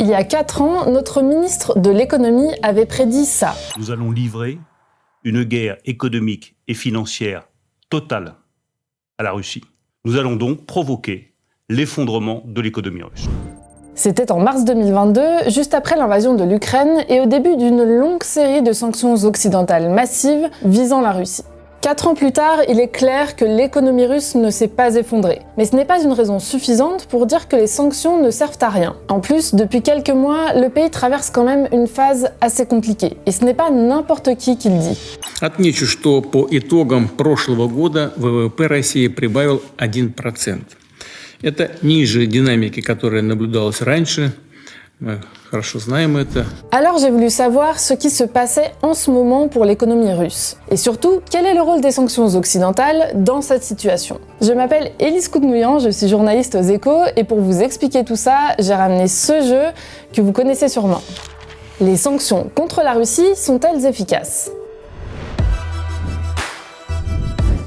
Il y a 4 ans, notre ministre de l'économie avait prédit ça. Nous allons livrer une guerre économique et financière totale à la Russie. Nous allons donc provoquer l'effondrement de l'économie russe. C'était en mars 2022, juste après l'invasion de l'Ukraine et au début d'une longue série de sanctions occidentales massives visant la Russie. 4 ans plus tard, il est clair que l'économie russe ne s'est pas effondrée. Mais ce n'est pas une raison suffisante pour dire que les sanctions ne servent à rien. En plus, depuis quelques mois, le pays traverse quand même une phase assez compliquée. Et ce n'est pas n'importe qui le dit. Отмечу, что по итогам прошлого года ВВП России прибавил 1%. Это ниже динамики, которая наблюдалась раньше. Мы хорошо знаем это. Alors j'ai voulu savoir ce qui se passait en ce moment pour l'économie russe. Et surtout, quel est le rôle des sanctions occidentales dans cette situation. Je m'appelle Élise Coudnouillan, je suis journaliste aux Échos, et pour vous expliquer tout ça, j'ai ramené ce jeu que vous connaissez sûrement. Les sanctions contre la Russie sont-elles efficaces ?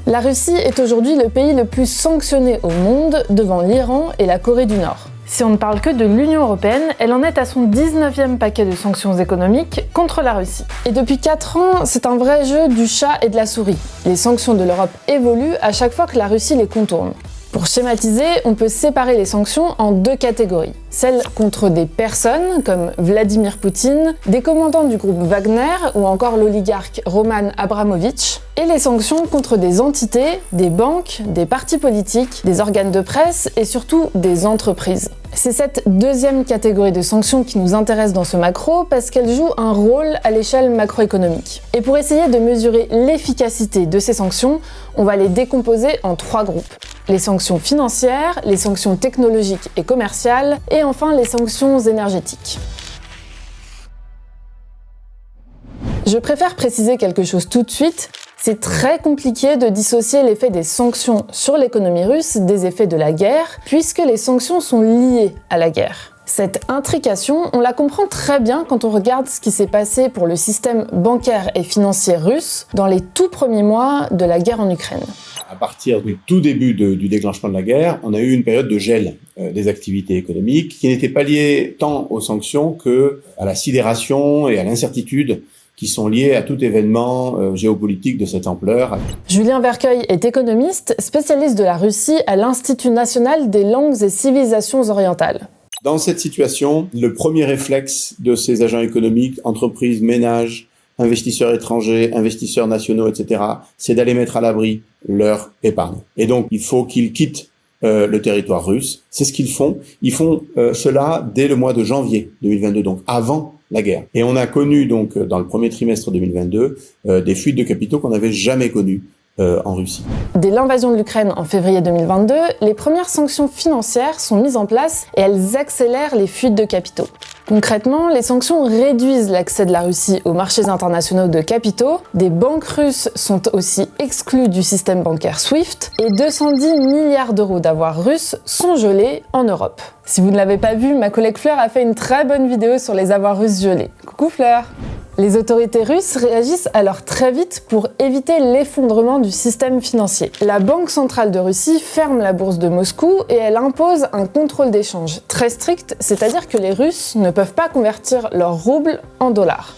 La Russie est aujourd'hui le pays le plus sanctionné au monde, devant l'Iran et la Corée du Nord. Si on ne parle que de l'Union européenne, elle en est à son 19e paquet de sanctions économiques contre la Russie. Et depuis 4 ans, c'est un vrai jeu du chat et de la souris. Les sanctions de l'Europe évoluent à chaque fois que la Russie les contourne. Pour schématiser, on peut séparer les sanctions en 2 catégories. Celles contre des personnes, comme Vladimir Poutine, des commandants du groupe Wagner ou encore l'oligarque Roman Abramovich, et les sanctions contre des entités, des banques, des partis politiques, des organes de presse et surtout des entreprises. C'est cette 2e catégorie de sanctions qui nous intéresse dans ce macro parce qu'elle joue un rôle à l'échelle macroéconomique. Et pour essayer de mesurer l'efficacité de ces sanctions, on va les décomposer en 3 groupes. Les sanctions financières, les sanctions technologiques et commerciales, et enfin les sanctions énergétiques. Je préfère préciser quelque chose tout de suite. C'est très compliqué de dissocier l'effet des sanctions sur l'économie russe des effets de la guerre, puisque les sanctions sont liées à la guerre. Cette intrication, on la comprend très bien quand on regarde ce qui s'est passé pour le système bancaire et financier russe dans les tout premiers mois de la guerre en Ukraine. À partir du tout début du déclenchement de la guerre, on a eu une période de gel des activités économiques qui n'était pas liée tant aux sanctions que à la sidération et à l'incertitude qui sont liés à tout événement géopolitique de cette ampleur. Julien Vercueil est économiste, spécialiste de la Russie à l'Institut national des langues et civilisations orientales. Dans cette situation, le premier réflexe de ces agents économiques, entreprises, ménages, investisseurs étrangers, investisseurs nationaux, etc., c'est d'aller mettre à l'abri leur épargne. Et donc, il faut qu'ils quittent le territoire russe. C'est ce qu'ils font. Ils font cela dès le mois de janvier 2022, donc avant la guerre. Et on a connu donc dans le premier trimestre 2022 des fuites de capitaux qu'on n'avait jamais connues en Russie. Dès l'invasion de l'Ukraine en février 2022, les premières sanctions financières sont mises en place et elles accélèrent les fuites de capitaux. Concrètement, les sanctions réduisent l'accès de la Russie aux marchés internationaux de capitaux, des banques russes sont aussi exclues du système bancaire SWIFT et 210 milliards d'euros d'avoirs russes sont gelés en Europe. Si vous ne l'avez pas vu, ma collègue Fleur a fait une très bonne vidéo sur les avoirs russes gelés. Coucou Fleur! Les autorités russes réagissent alors très vite pour éviter l'effondrement du système financier. La Banque centrale de Russie ferme la bourse de Moscou et elle impose un contrôle d'échange très strict, c'est-à-dire que les Russes ne peuvent pas convertir leurs roubles en dollars.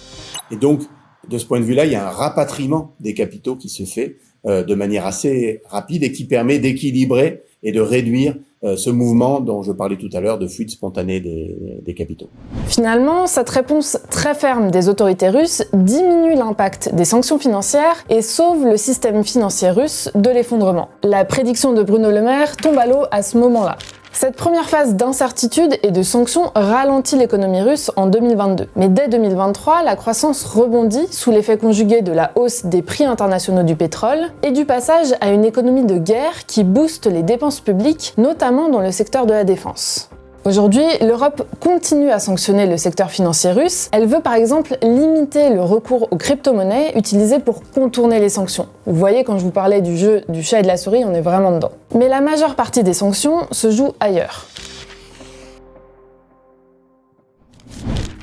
Et donc, de ce point de vue-là, il y a un rapatriement des capitaux qui se fait de manière assez rapide et qui permet d'équilibrer et de réduire ce mouvement dont je parlais tout à l'heure de fuite spontanée des capitaux. Finalement, cette réponse très ferme des autorités russes diminue l'impact des sanctions financières et sauve le système financier russe de l'effondrement. La prédiction de Bruno Le Maire tombe à l'eau à ce moment-là. Cette première phase d'incertitude et de sanctions ralentit l'économie russe en 2022. Mais dès 2023, la croissance rebondit sous l'effet conjugué de la hausse des prix internationaux du pétrole et du passage à une économie de guerre qui booste les dépenses publiques, notamment dans le secteur de la défense. Aujourd'hui, l'Europe continue à sanctionner le secteur financier russe. Elle veut par exemple limiter le recours aux crypto-monnaies utilisées pour contourner les sanctions. Vous voyez, quand je vous parlais du jeu du chat et de la souris, on est vraiment dedans. Mais la majeure partie des sanctions se joue ailleurs.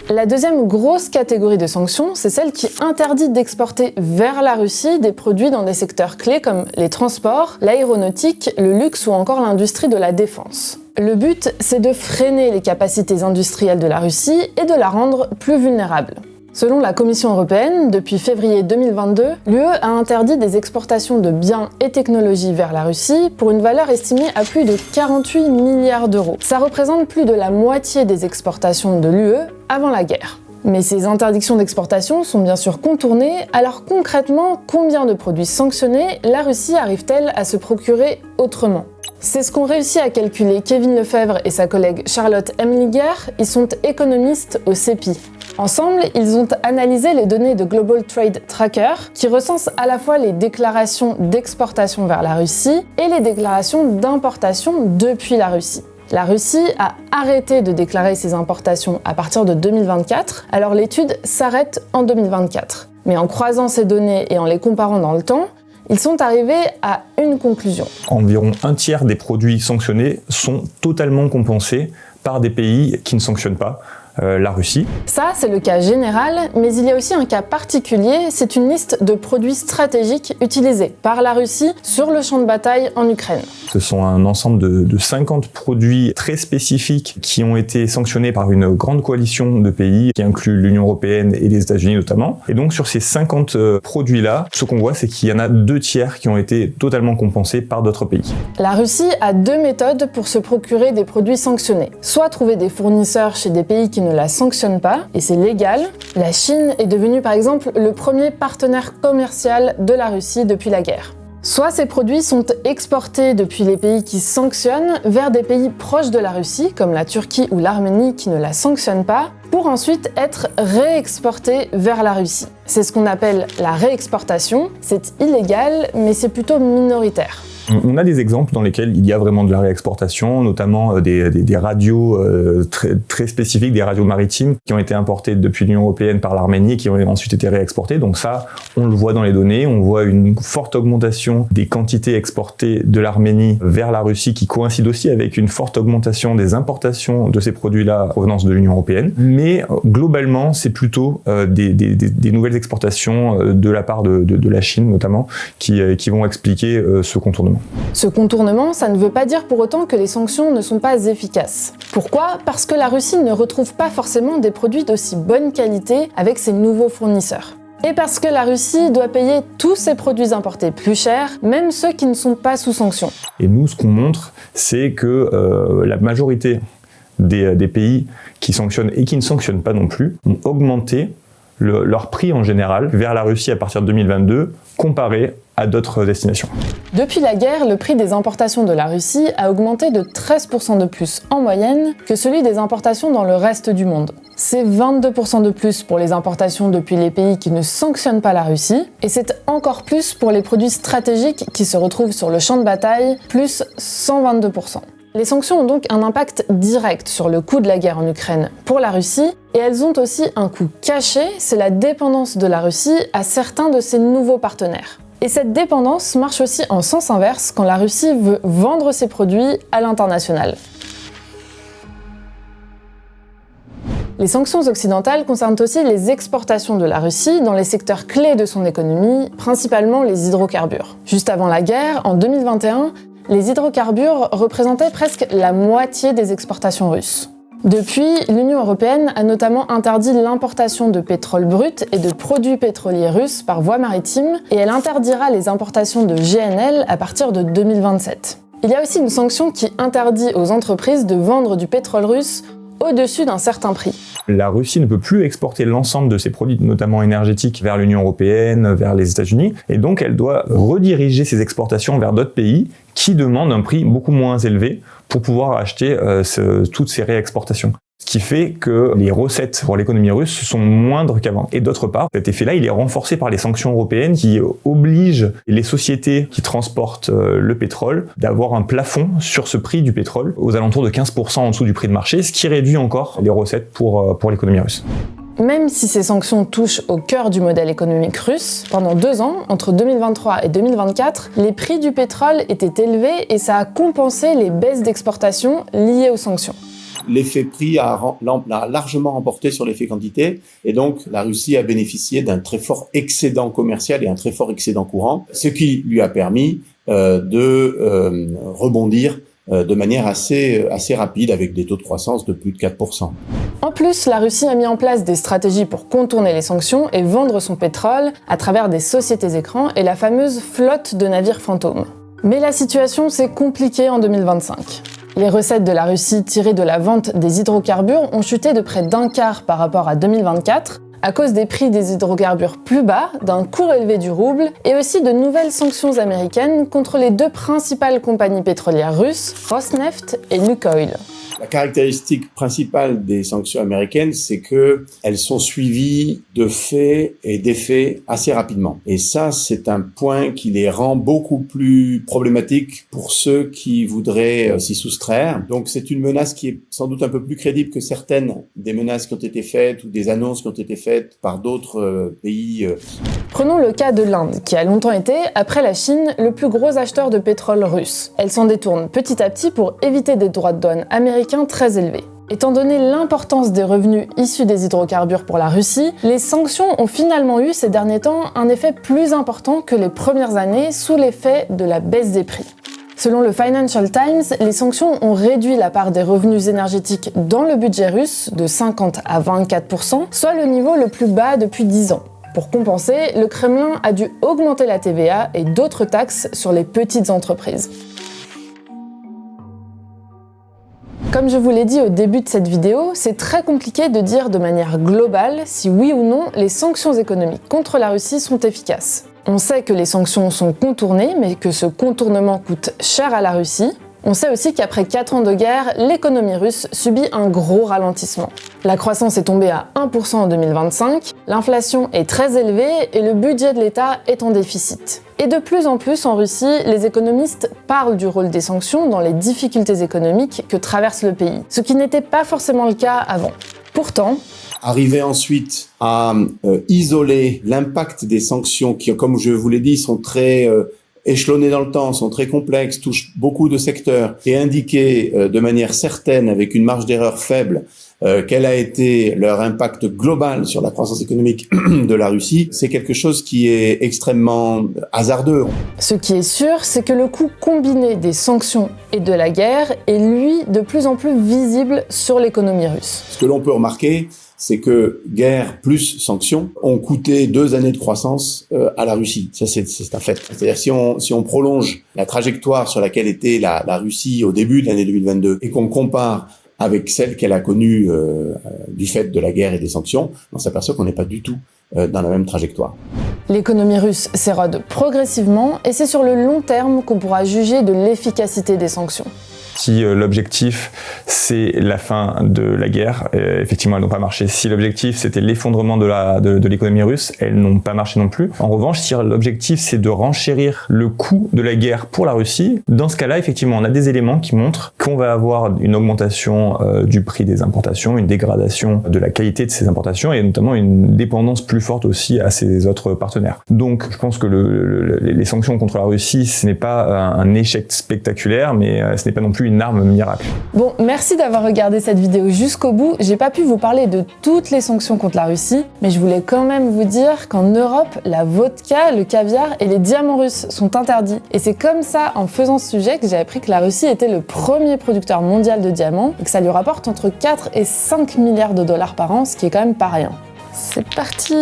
La deuxième grosse catégorie de sanctions, c'est celle qui interdit d'exporter vers la Russie des produits dans des secteurs clés comme les transports, l'aéronautique, le luxe ou encore l'industrie de la défense. Le but, c'est de freiner les capacités industrielles de la Russie et de la rendre plus vulnérable. Selon la Commission européenne, depuis février 2022, l'UE a interdit des exportations de biens et technologies vers la Russie pour une valeur estimée à plus de 48 milliards d'euros. Ça représente plus de la moitié des exportations de l'UE avant la guerre. Mais ces interdictions d'exportation sont bien sûr contournées, alors concrètement, combien de produits sanctionnés la Russie arrive-t-elle à se procurer autrement ? C'est ce qu'ont réussi à calculer Kevin Lefebvre et sa collègue Charlotte Emliger, ils sont économistes au CEPI. Ensemble, ils ont analysé les données de Global Trade Tracker, qui recense à la fois les déclarations d'exportation vers la Russie et les déclarations d'importation depuis la Russie. La Russie a arrêté de déclarer ses importations à partir de 2024, alors l'étude s'arrête en 2024. Mais en croisant ces données et en les comparant dans le temps, ils sont arrivés à une conclusion. Environ un tiers des produits sanctionnés sont totalement compensés par des pays qui ne sanctionnent pas. La Russie. Ça, c'est le cas général, mais il y a aussi un cas particulier, c'est une liste de produits stratégiques utilisés par la Russie sur le champ de bataille en Ukraine. Ce sont un ensemble de 50 produits très spécifiques qui ont été sanctionnés par une grande coalition de pays qui inclut l'Union européenne et les États-Unis notamment. Et donc sur ces 50 produits-là, ce qu'on voit, c'est qu'il y en a 2 tiers qui ont été totalement compensés par d'autres pays. La Russie a 2 méthodes pour se procurer des produits sanctionnés. Soit trouver des fournisseurs chez des pays qui ne la sanctionnent pas, et c'est légal. La Chine est devenue par exemple le premier partenaire commercial de la Russie depuis la guerre. Soit ces produits sont exportés depuis les pays qui sanctionnent vers des pays proches de la Russie, comme la Turquie ou l'Arménie qui ne la sanctionnent pas, pour ensuite être réexportés vers la Russie. C'est ce qu'on appelle la réexportation. C'est illégal, mais c'est plutôt minoritaire. On a des exemples dans lesquels il y a vraiment de la réexportation, notamment des radios très spécifiques, des radios maritimes qui ont été importées depuis l'Union européenne par l'Arménie et qui ont ensuite été réexportées. Donc ça, on le voit dans les données, on voit une forte augmentation des quantités exportées de l'Arménie vers la Russie qui coïncide aussi avec une forte augmentation des importations de ces produits-là en provenance de l'Union européenne. Mais globalement, c'est plutôt des nouvelles exportations de la part de la Chine notamment qui vont expliquer ce contournement. Ce contournement, ça ne veut pas dire pour autant que les sanctions ne sont pas efficaces. Pourquoi ? Parce que la Russie ne retrouve pas forcément des produits d'aussi bonne qualité avec ses nouveaux fournisseurs. Et parce que la Russie doit payer tous ses produits importés plus cher, même ceux qui ne sont pas sous sanctions. Et nous, ce qu'on montre, c'est que la majorité des pays qui sanctionnent et qui ne sanctionnent pas non plus ont augmenté leur prix en général vers la Russie à partir de 2022 comparé à d'autres destinations. Depuis la guerre, le prix des importations de la Russie a augmenté de 13% de plus en moyenne que celui des importations dans le reste du monde. C'est 22% de plus pour les importations depuis les pays qui ne sanctionnent pas la Russie, et c'est encore plus pour les produits stratégiques qui se retrouvent sur le champ de bataille, plus 122%. Les sanctions ont donc un impact direct sur le coût de la guerre en Ukraine pour la Russie, et elles ont aussi un coût caché, c'est la dépendance de la Russie à certains de ses nouveaux partenaires. Et cette dépendance marche aussi en sens inverse quand la Russie veut vendre ses produits à l'international. Les sanctions occidentales concernent aussi les exportations de la Russie dans les secteurs clés de son économie, principalement les hydrocarbures. Juste avant la guerre, en 2021, les hydrocarbures représentaient presque la moitié des exportations russes. Depuis, l'Union européenne a notamment interdit l'importation de pétrole brut et de produits pétroliers russes par voie maritime, et elle interdira les importations de GNL à partir de 2027. Il y a aussi une sanction qui interdit aux entreprises de vendre du pétrole russe au-dessus d'un certain prix. La Russie ne peut plus exporter l'ensemble de ses produits, notamment énergétiques, vers l'Union européenne, vers les États-Unis, et donc elle doit rediriger ses exportations vers d'autres pays qui demandent un prix beaucoup moins élevé pour pouvoir acheter toutes ces réexportations. Ce qui fait que les recettes pour l'économie russe sont moindres qu'avant. Et d'autre part, cet effet-là, il est renforcé par les sanctions européennes qui obligent les sociétés qui transportent le pétrole d'avoir un plafond sur ce prix du pétrole aux alentours de 15% en dessous du prix de marché, ce qui réduit encore les recettes pour l'économie russe. Même si ces sanctions touchent au cœur du modèle économique russe, pendant 2 ans, entre 2023 et 2024, les prix du pétrole étaient élevés et ça a compensé les baisses d'exportation liées aux sanctions. l'effet prix a largement remporté sur l'effet quantité. Et donc, la Russie a bénéficié d'un très fort excédent commercial et un très fort excédent courant, ce qui lui a permis de rebondir de manière assez rapide avec des taux de croissance de plus de 4%. En plus, la Russie a mis en place des stratégies pour contourner les sanctions et vendre son pétrole à travers des sociétés écrans et la fameuse flotte de navires fantômes. Mais la situation s'est compliquée en 2025. Les recettes de la Russie tirées de la vente des hydrocarbures ont chuté de près d'un quart par rapport à 2024, à cause des prix des hydrocarbures plus bas, d'un cours élevé du rouble et aussi de nouvelles sanctions américaines contre les deux principales compagnies pétrolières russes, Rosneft et Lukoil. La caractéristique principale des sanctions américaines, c'est que elles sont suivies de faits et d'effets assez rapidement. Et ça, c'est un point qui les rend beaucoup plus problématiques pour ceux qui voudraient s'y soustraire. Donc, c'est une menace qui est sans doute un peu plus crédible que certaines des menaces qui ont été faites ou des annonces qui ont été faites par d'autres pays. Prenons le cas de l'Inde, qui a longtemps été, après la Chine, le plus gros acheteur de pétrole russe. Elle s'en détourne petit à petit pour éviter des droits de douane américains très élevés. Étant donné l'importance des revenus issus des hydrocarbures pour la Russie, les sanctions ont finalement eu ces derniers temps un effet plus important que les premières années sous l'effet de la baisse des prix. Selon le Financial Times, les sanctions ont réduit la part des revenus énergétiques dans le budget russe de 50 à 24%, soit le niveau le plus bas depuis 10 ans. Pour compenser, le Kremlin a dû augmenter la TVA et d'autres taxes sur les petites entreprises. Comme je vous l'ai dit au début de cette vidéo, c'est très compliqué de dire de manière globale si oui ou non les sanctions économiques contre la Russie sont efficaces. On sait que les sanctions sont contournées, mais que ce contournement coûte cher à la Russie. On sait aussi qu'après 4 ans de guerre, l'économie russe subit un gros ralentissement. La croissance est tombée à 1% en 2025, l'inflation est très élevée et le budget de l'État est en déficit. Et de plus en plus en Russie, les économistes parlent du rôle des sanctions dans les difficultés économiques que traverse le pays, ce qui n'était pas forcément le cas avant. Pourtant, arriver ensuite à isoler l'impact des sanctions qui, comme je vous l'ai dit, sont très échelonnés dans le temps, sont très complexes, touchent beaucoup de secteurs, et indiquer de manière certaine, avec une marge d'erreur faible, quel a été leur impact global sur la croissance économique de la Russie, c'est quelque chose qui est extrêmement hasardeux. Ce qui est sûr, c'est que le coût combiné des sanctions et de la guerre est, lui, de plus en plus visible sur l'économie russe. Ce que l'on peut remarquer, c'est que guerre plus sanctions ont coûté 2 années de croissance à la Russie. Ça, c'est un fait. C'est-à-dire si on prolonge la trajectoire sur laquelle était la Russie au début de l'année 2022 et qu'on compare avec celle qu'elle a connue du fait de la guerre et des sanctions, on s'aperçoit qu'on n'est pas du tout dans la même trajectoire. L'économie russe s'érode progressivement et c'est sur le long terme qu'on pourra juger de l'efficacité des sanctions. Si l'objectif c'est la fin de la guerre, effectivement elles n'ont pas marché. Si l'objectif c'était l'effondrement de l'économie russe, elles n'ont pas marché non plus. En revanche, si l'objectif c'est de renchérir le coût de la guerre pour la Russie, dans ce cas-là, effectivement, on a des éléments qui montrent qu'on va avoir une augmentation du prix des importations, une dégradation de la qualité de ces importations et notamment une dépendance plus forte aussi à ses autres partenaires. Donc, je pense que les sanctions contre la Russie, ce n'est pas un échec spectaculaire, mais ce n'est pas non plus une arme miracle. Bon, merci d'avoir regardé cette vidéo jusqu'au bout. J'ai pas pu vous parler de toutes les sanctions contre la Russie, mais je voulais quand même vous dire qu'en Europe, la vodka, le caviar et les diamants russes sont interdits. Et c'est comme ça, en faisant ce sujet, que j'ai appris que la Russie était le premier producteur mondial de diamants et que ça lui rapporte entre 4 et 5 milliards de dollars par an, ce qui est quand même pas rien. C'est parti!